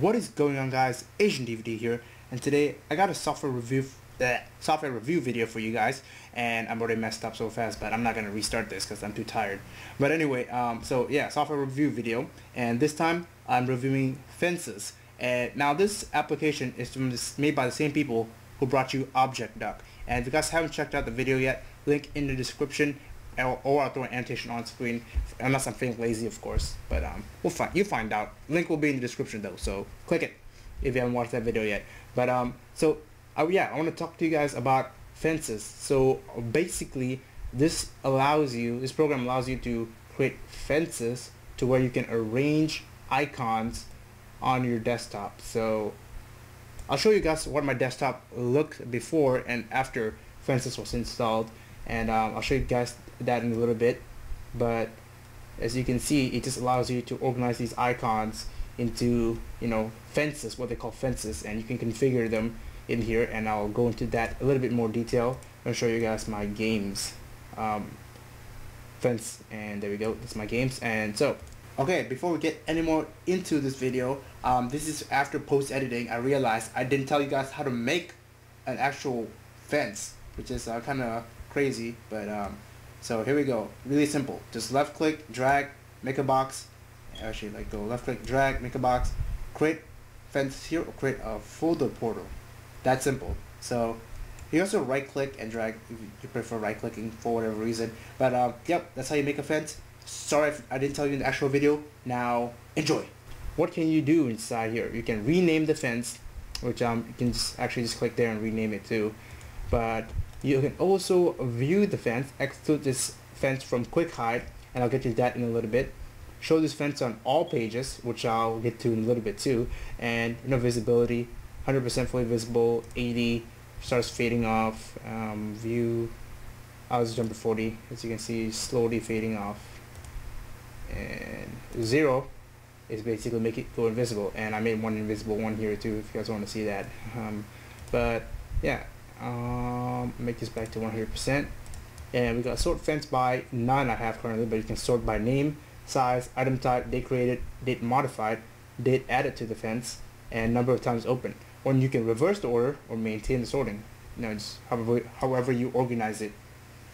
What is going on, guys? AsianDVD here, and today I got a software review video for you guys, and I'm already messed up so fast, but I'm not gonna restart this because I'm too tired. But anyway, so yeah, software review video, and this time I'm reviewing fences. And now this application is made by the same people who brought you ObjectDuck. And if you guys haven't checked out the video yet, link in the description, or I'll throw an annotation on screen, unless I'm feeling lazy, of course. But you'll find out. Link will be in the description though, so click it if you haven't watched that video yet. But yeah, I want to talk to you guys about fences. So basically, this program allows you to create fences to where you can arrange icons on your desktop. So I'll show you guys what my desktop looked before and after fences was installed, and I'll show you guys that in a little bit. But as you can see, it just allows you to organize these icons into, fences, what they call fences, and you can configure them in here, and I'll go into that a little bit more detail and show you guys my games fence. And there we go, that's my games. And so okay, before we get any more into this video, this is after post editing. I realized I didn't tell you guys how to make an actual fence, which is kind of crazy, but so here we go. Really simple. Just left click, drag, make a box. Actually, go left click, drag, make a box, create fence here, or create a folder portal. That simple. So you also right click and drag if you prefer right clicking for whatever reason. But yep, that's how you make a fence. Sorry if I didn't tell you in the actual video. Now enjoy. What can you do inside here? You can rename the fence, which you can just click there and rename it too. But you can also view the fence, exclude this fence from quick hide, and I'll get to that in a little bit. Show this fence on all pages, which I'll get to in a little bit too. And visibility, 100% fully visible, 80 starts fading off. View, I'll just jump to 40, as you can see, slowly fading off. And 0 is basically make it go invisible, and I made one invisible one here too if you guys want to see that. But yeah, make this back to 100%, and we got sort fence by none I have currently, but you can sort by name, size, item type, date created, date modified, date added to the fence, and number of times open. Or you can reverse the order or maintain the sorting. Just however you organize it.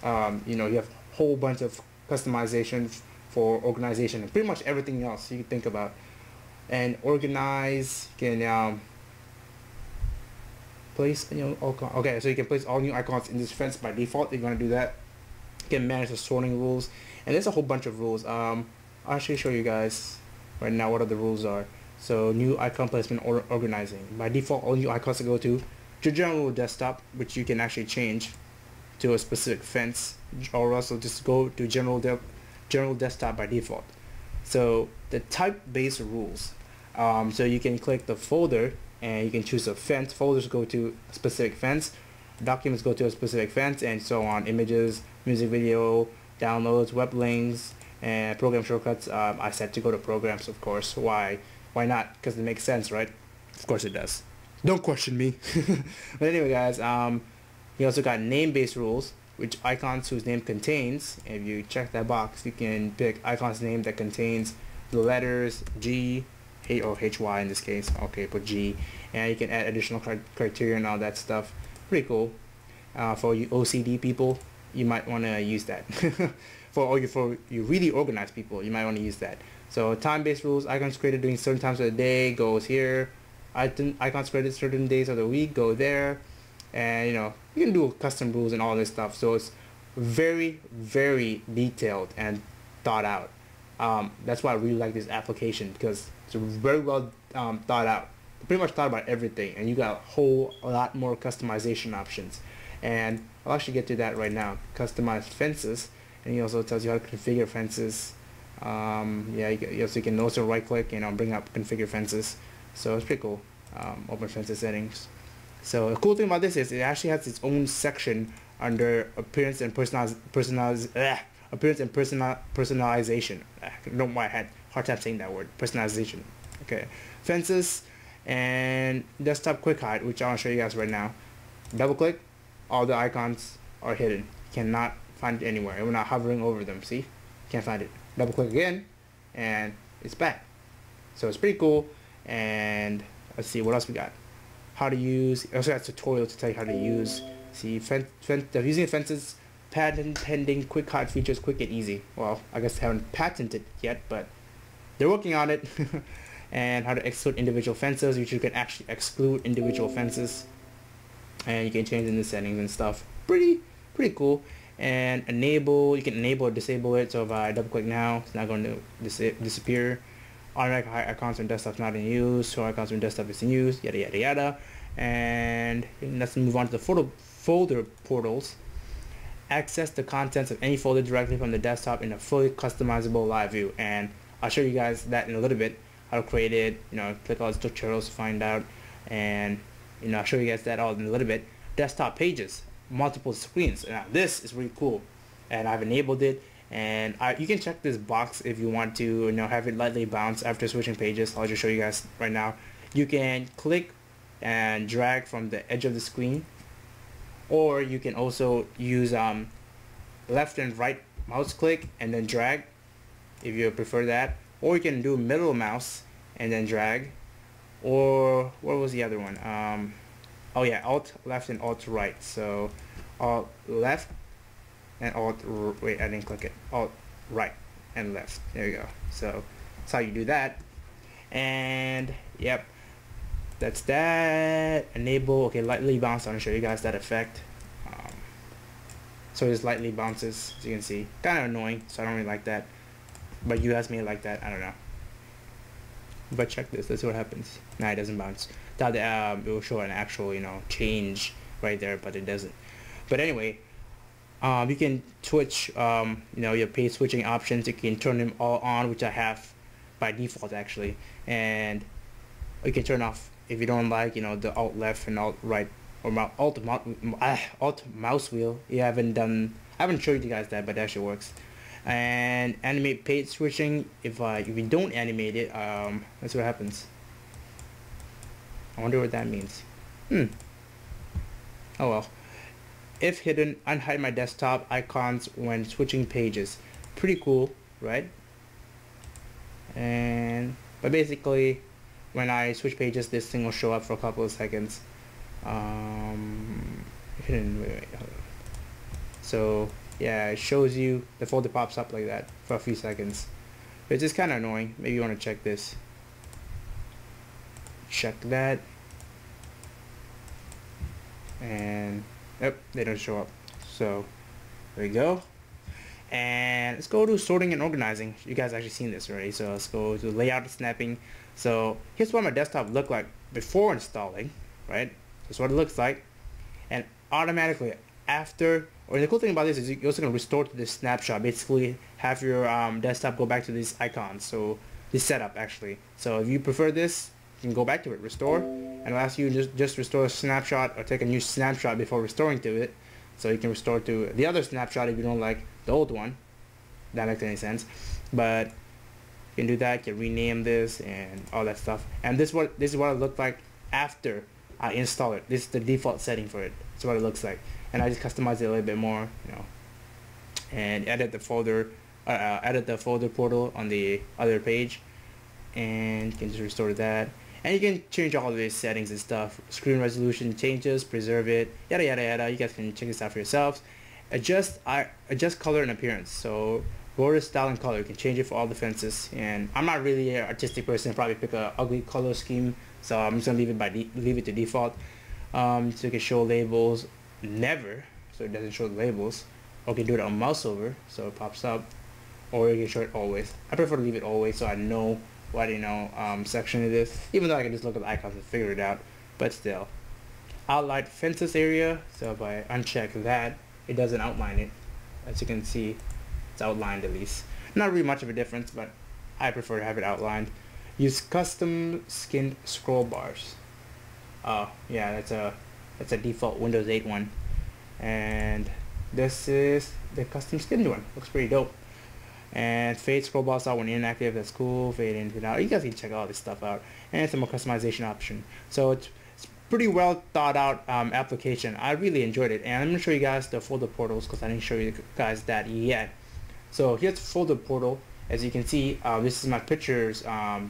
You have a whole bunch of customizations for organization and pretty much everything else you can think about. And organize, you can place okay, so you can place all new icons in this fence by default. You're gonna do that. You can manage the sorting rules, and there's a whole bunch of rules. I'll actually show you guys right now what the rules are. So new icon placement or organizing. By default, all new icons go to general desktop, which you can actually change to a specific fence, or also just go to general desktop by default. So the type-based rules. So you can click the folder and you can choose a fence. Folders go to a specific fence, documents go to a specific fence, and so on. Images, music video, downloads, web links, and program shortcuts. I set to go to programs, of course. Why not? Because it makes sense, right? Of course it does. Don't question me. But anyway, guys, you also got name-based rules, which icons whose name contains. If you check that box, you can pick icons name that contains the letters G, or HY in this case. Okay, put G, and you can add additional criteria and all that stuff. Pretty cool. For you OCD people, you might want to use that. For you really organized people, you might want to use that. So time-based rules, icons created during certain times of the day goes here. Icons created certain days of the week go there. And you can do custom rules and all this stuff. So it's very, very detailed and thought out. That's why I really like this application, because it's very well thought out. Pretty much thought about everything, and you got a whole lot more customization options. And I'll actually get to that right now. Customize fences, and it also tells you how to configure fences. Yeah, you can also right click and bring up configure fences. So it's pretty cool. Open fences settings. So the cool thing about this is it actually has its own section under appearance and personalization. I don't know why I had a hard time saying that word. Personalization. Okay. Fences and desktop quick hide, which I'll show you guys right now. Double click, all the icons are hidden. You cannot find it anywhere. We're not hovering over them. See? Can't find it. Double click again, and it's back. So it's pretty cool. And let's see what else we got. How to use. Also got a tutorial to tell you how to use. See, using fences, patent pending, quick hide features, quick and easy. Well, I guess they haven't patented yet, but they're working on it. And how to exclude individual fences, which you can actually exclude individual fences, and you can change in the settings and stuff. Pretty cool. And enable, you can enable or disable it. So if I double click now, it's not going to disappear. Automatic hide icons on desktop not in use, so icons on desktop is in use, yada yada yada. And let's move on to the folder portals. Access the contents of any folder directly from the desktop in a fully customizable live view. And I'll show you guys that in a little bit, how to create it, click all these tutorials to find out, and I'll show you guys that all in a little bit. Desktop pages, multiple screens. Now this is really cool, and I've enabled it, and you can check this box if you want to have it lightly bounce after switching pages. I'll just show you guys right now. You can click and drag from the edge of the screen, or you can also use left and right mouse click and then drag if you prefer that, or you can do middle mouse and then drag, or what was the other one? Oh yeah, alt left and alt right. So alt left and alt, wait, I didn't click it, alt right and left. There you go. So that's how you do that. And yep, that's that. Enable, okay, lightly bounce. I'm gonna show you guys that effect. So it just lightly bounces, as you can see. Kind of annoying, so I don't really like that, but you guys may like that, I don't know. But check this, let's see what happens. Nah, it doesn't bounce. Thought that it will show an actual change right there, but it doesn't. But anyway, you can switch your page switching options. You can turn them all on, which I have by default actually, and you can turn off if you don't like the alt left and alt right, or alt mouse wheel. I haven't showed you guys that, but that actually works. And animate page switching. If you don't animate it, let's see what happens. I wonder what that means. Oh well. If hidden, unhide my desktop icons when switching pages. Pretty cool, right? But basically, when I switch pages, this thing will show up for a couple of seconds. Hidden, wait, hold on. So yeah, it shows you, the folder pops up like that for a few seconds. It's just kind of annoying. Maybe you want to check this. Check that. And yep, they don't show up. So there we go. And let's go to sorting and organizing. You guys actually seen this already. So let's go to layout and snapping. So here's what my desktop looked like before installing, right? That's what it looks like. And automatically after, or the cool thing about this is you're also going to restore to this snapshot. Basically have your desktop go back to these icons. So this setup actually. So if you prefer this, you can go back to it, restore, and it'll ask you just restore a snapshot or take a new snapshot before restoring to it. So you can restore to the other snapshot if you don't like the old one. That makes any sense. But you can do that. You can rename this and all that stuff. And this is what it looked like after I install it. This is the default setting for it. That's what it looks like. And I just customize it a little bit more, and edit the folder portal on the other page, and you can just restore that. And you can change all of these settings and stuff. Screen resolution changes, preserve it, yada yada yada. You guys can check this out for yourselves. Adjust color and appearance. So border style and color, you can change it for all the fences. And I'm not really an artistic person, probably pick a ugly color scheme. So I'm just gonna leave it to default. So you can show labels never, so it doesn't show the labels. Or you can do it on mouse over, so it pops up. Or you can show it always. I prefer to leave it always, so I know what section it is, even though I can just look at the icons and figure it out. But still, outline fences area. So if I uncheck that, it doesn't outline it. As you can see, it's outlined at least. Not really much of a difference, but I prefer to have it outlined. Use custom skinned scroll bars. Oh yeah, that's a default Windows 8 one, and this is the custom skinned one. Looks pretty dope. And fade scroll bars out when inactive. That's cool. Fade in, fade out. You guys can check all this stuff out. And some more customization option. So it's pretty well thought out application. I really enjoyed it, and I'm gonna show you guys the folder portals because I didn't show you guys that yet. So here's the folder portal. As you can see, this is my pictures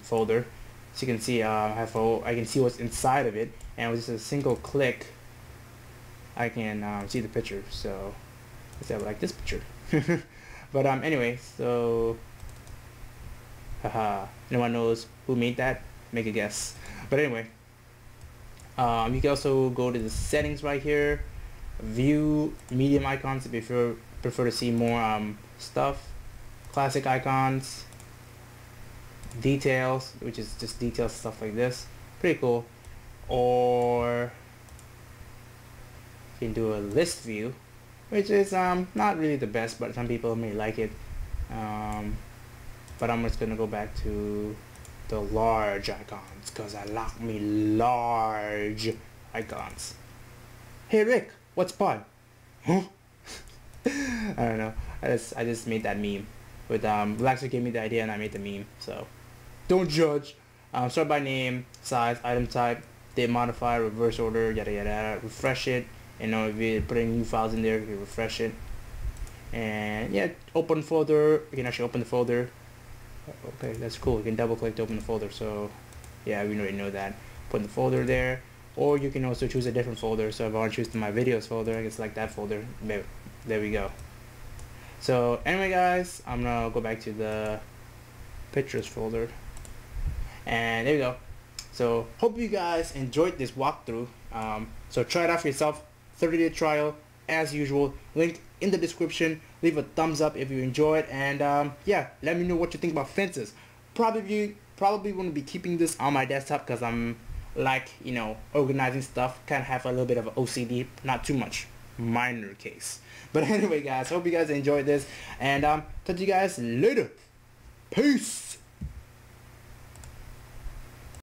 folder, So you can see I can see what's inside of it, and with just a single click I can see the picture. So let's say I like this picture. But anyway, so haha, no one knows who made that. Make a guess. But anyway, you can also go to the settings right here, view medium icons if you prefer to see more stuff, classic icons, details, which is just details, stuff like this. Pretty cool. Or you can do a list view, which is not really the best, but some people may like it. But I'm just gonna go back to the large icons because I like me large icons. Hey Rick, what's pod? Huh? I don't know. I just made that meme. With Relaxer gave me the idea and I made the meme. So don't judge. Start by name, size, item type, date modifier, reverse order, yada yada yada. Refresh it. You know, if you put any new files in there, you can refresh it. And yeah, open folder. You can actually open the folder. Okay, that's cool. You can double click to open the folder. So yeah, we already know that. Put the folder there. Or you can also choose a different folder. So if I want to choose my videos folder, I can select that folder. There we go. So anyway guys, I'm gonna go back to the pictures folder. And there we go. So hope you guys enjoyed this walkthrough. So try it out for yourself. 30-day trial as usual. Link in the description. Leave a thumbs up if you enjoyed, and yeah, let me know what you think about fences. Probably want to be keeping this on my desktop because I'm like, you know, organizing stuff. Kind of have a little bit of an OCD, not too much, minor case. But anyway guys, hope you guys enjoyed this, and talk to you guys later. Peace.